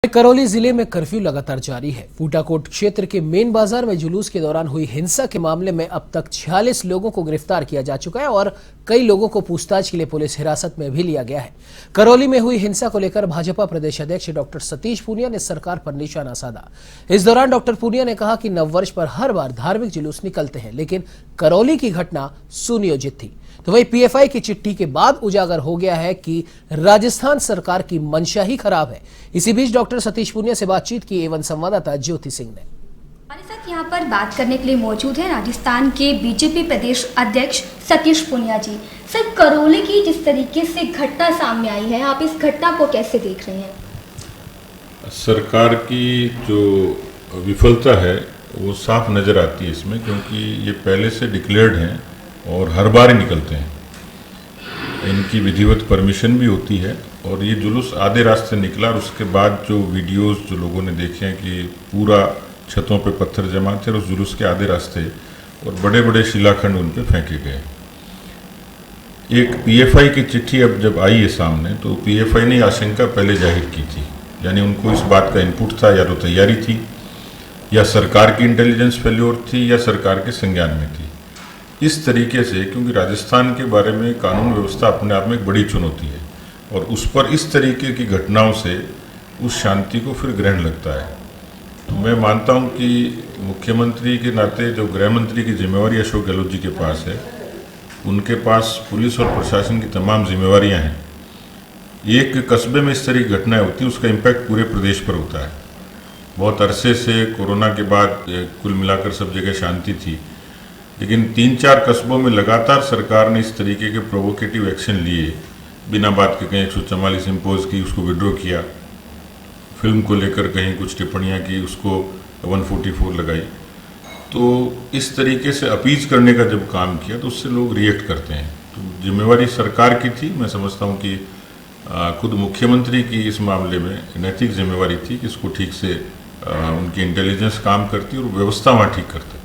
करौली जिले में कर्फ्यू लगातार जारी है। फूटाकोट क्षेत्र के मेन बाजार में जुलूस के दौरान हुई हिंसा के मामले में अब तक 46 लोगों को गिरफ्तार किया जा चुका है और कई लोगों को पूछताछ के लिए पुलिस हिरासत में भी लिया गया है। करौली में हुई हिंसा को लेकर भाजपा प्रदेश अध्यक्ष डॉक्टर सतीश पूनिया ने सरकार पर निशाना साधा। इस दौरान डॉक्टर पूनिया ने कहा कि नववर्ष पर हर बार धार्मिक जुलूस निकलते हैं, लेकिन करौली की घटना सुनियोजित थी। तो वही पीएफआई की चिट्ठी के बाद उजागर हो गया है कि राजस्थान सरकार की मंशा ही खराब है। इसी बीच डॉक्टर सतीश पूनिया से बातचीत की एवं संवाददाता ज्योति सिंह ने। हमारे साथ यहाँ पर बात करने के लिए मौजूद है राजस्थान के बीजेपी प्रदेश अध्यक्ष सतीश पूनिया जी। सर, करौली की जिस तरीके से घटना सामने आई है, आप इस घटना को कैसे देख रहे हैं? सरकार की जो विफलता है वो साफ नज़र आती है इसमें, क्योंकि ये पहले से डिक्लेयर्ड हैं और हर बार ही निकलते हैं। इनकी विधिवत परमिशन भी होती है और ये जुलूस आधे रास्ते निकला और उसके बाद जो वीडियोस जो लोगों ने देखे हैं कि पूरा छतों पे पत्थर जमा थे और उस जुलूस के आधे रास्ते और बड़े बड़े शिलाखंड उन पे फेंके गए। एक पीएफआई की चिट्ठी अब जब आई है सामने, तो पीएफआई ने आशंका पहले जाहिर की थी, यानी उनको इस बात का इनपुट था, या तो तैयारी थी या सरकार की इंटेलिजेंस फेल्योर थी या सरकार के संज्ञान में थी। इस तरीके से, क्योंकि राजस्थान के बारे में कानून व्यवस्था अपने आप में एक बड़ी चुनौती है और उस पर इस तरीके की घटनाओं से उस शांति को फिर ग्रहण लगता है। तो मैं मानता हूं कि मुख्यमंत्री के नाते जो गृह मंत्री की जिम्मेवारी अशोक गहलोत जी के पास है, उनके पास पुलिस और प्रशासन की तमाम जिम्मेवारियां हैं। एक कस्बे में इस तरह की घटनाएं होती है, उसका इम्पैक्ट पूरे प्रदेश पर होता है। बहुत अरसे से कोरोना के बाद कुल मिलाकर सब जगह शांति थी, लेकिन 3-4 कस्बों में लगातार सरकार ने इस तरीके के प्रोवोकेटिव एक्शन लिए, बिना बात के कहीं 144 इम्पोज की, उसको विड्रॉ किया, फिल्म को लेकर कहीं कुछ टिप्पणियां की, उसको 144 लगाई। तो इस तरीके से अपीज करने का जब काम किया तो उससे लोग रिएक्ट करते हैं। तो जिम्मेवारी सरकार की थी। मैं समझता हूं कि खुद मुख्यमंत्री की इस मामले में नैतिक जिम्मेवारी थी कि इसको ठीक से उनकी इंटेलिजेंस काम करती और व्यवस्था वहाँ ठीक करते।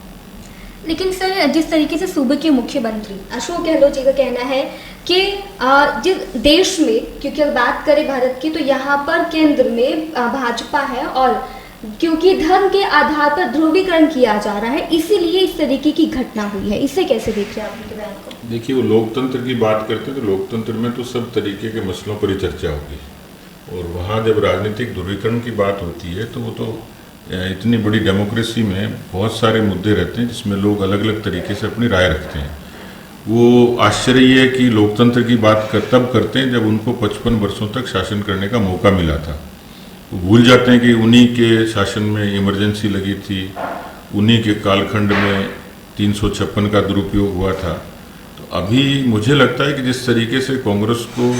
लेकिन सर, जिस तरीके से सूबे के मुख्यमंत्री अशोक गहलोत जी का कहना है कि जिस देश में, क्योंकि अगर बात करें भारत की, तो यहाँ पर केंद्र में भाजपा है और क्योंकि धर्म के आधार पर ध्रुवीकरण किया जा रहा है, इसीलिए इस तरीके की घटना हुई है। इसे कैसे देख रहे हैं आप उनके बयान को? देखिए, वो लोकतंत्र की बात करते हैं तो लोकतंत्र में तो सब तरीके के मसलों पर ही चर्चा होगी और वहाँ जब राजनीतिक ध्रुवीकरण की बात होती है तो वो तो इतनी बड़ी डेमोक्रेसी में बहुत सारे मुद्दे रहते हैं जिसमें लोग अलग अलग तरीके से अपनी राय रखते हैं। वो आश्चर्य है कि लोकतंत्र की बात तब करते हैं जब उनको 55 वर्षों तक शासन करने का मौका मिला था। वो भूल जाते हैं कि उन्हीं के शासन में इमरजेंसी लगी थी, उन्हीं के कालखंड में 356 का दुरुपयोग हुआ था। तो अभी मुझे लगता है कि जिस तरीके से कांग्रेस को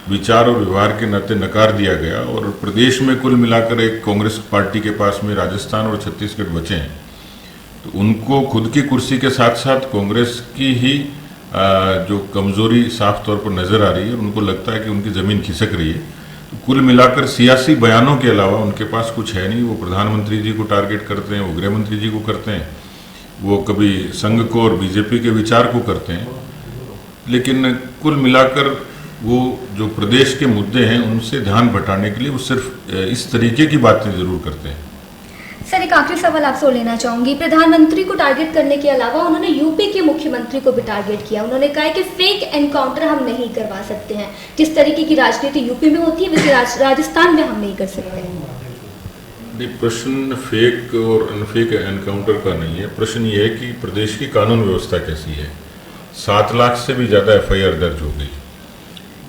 विचार और व्यवहार के नाते नकार दिया गया और प्रदेश में कुल मिलाकर एक कांग्रेस पार्टी के पास में राजस्थान और छत्तीसगढ़ बचे हैं, तो उनको खुद की कुर्सी के साथ साथ कांग्रेस की ही जो कमजोरी साफ तौर पर नजर आ रही है, उनको लगता है कि उनकी जमीन खिसक रही है। तो कुल मिलाकर सियासी बयानों के अलावा उनके पास कुछ है नहीं। वो प्रधानमंत्री जी को टारगेट करते हैं, वो गृह मंत्री जी को करते हैं, वो कभी संघ को और बीजेपी के विचार को करते हैं, लेकिन कुल मिलाकर वो जो प्रदेश के मुद्दे हैं उनसे ध्यान भटाने के लिए वो सिर्फ इस तरीके की बातें जरूर करते हैं। सर, एक आखिरी सवाल आपसे लेना चाहूंगी। प्रधानमंत्री को टारगेट करने के अलावा उन्होंने यूपी के मुख्यमंत्री को भी टारगेट किया। उन्होंने कहा कि फेक एनकाउंटर हम नहीं करवा सकते हैं, जिस तरीके की राजनीति यूपी में होती है वैसे राजस्थान में हम नहीं कर सकते। नहीं, प्रश्न फेक और अनफेक एनकाउंटर का नहीं है। प्रश्न ये है कि प्रदेश की कानून व्यवस्था कैसी है। 7 लाख से भी ज़्यादा FIR दर्ज हो गई।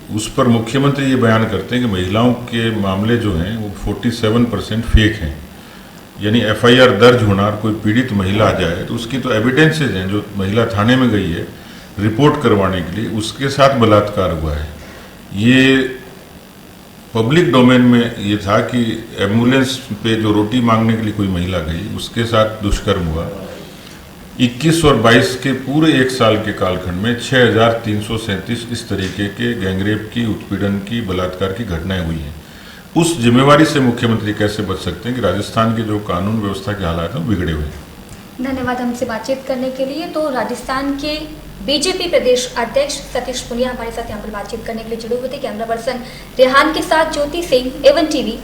उस पर मुख्यमंत्री ये बयान करते हैं कि महिलाओं के मामले जो हैं वो 47% फेक हैं, यानी FIR दर्ज होना और कोई पीड़ित महिला आ जाए तो उसकी तो एविडेंसेज हैं, जो महिला थाने में गई है रिपोर्ट करवाने के लिए, उसके साथ बलात्कार हुआ है। ये पब्लिक डोमेन में ये था कि एम्बुलेंस पे जो रोटी मांगने के लिए कोई महिला गई, उसके साथ दुष्कर्म हुआ। 21 और 22 के पूरे 1 साल के कालखंड में 6337 इस तरीके के गैंगरेप की, उत्पीड़न की, बलात्कार की घटनाएं हुई हैं। उस जिम्मेवारी से मुख्यमंत्री कैसे बच सकते हैं कि राजस्थान के जो कानून व्यवस्था के हालात हैं बिगड़े हुए हैं। धन्यवाद हमसे बातचीत करने के लिए। तो राजस्थान के बीजेपी प्रदेश अध्यक्ष सतीश पूनिया हमारे साथ यहाँ पर बातचीत करने के लिए जुड़े हुए थे। कैमरा पर्सन रेहान के साथ ज्योति सिंह, A1 TV।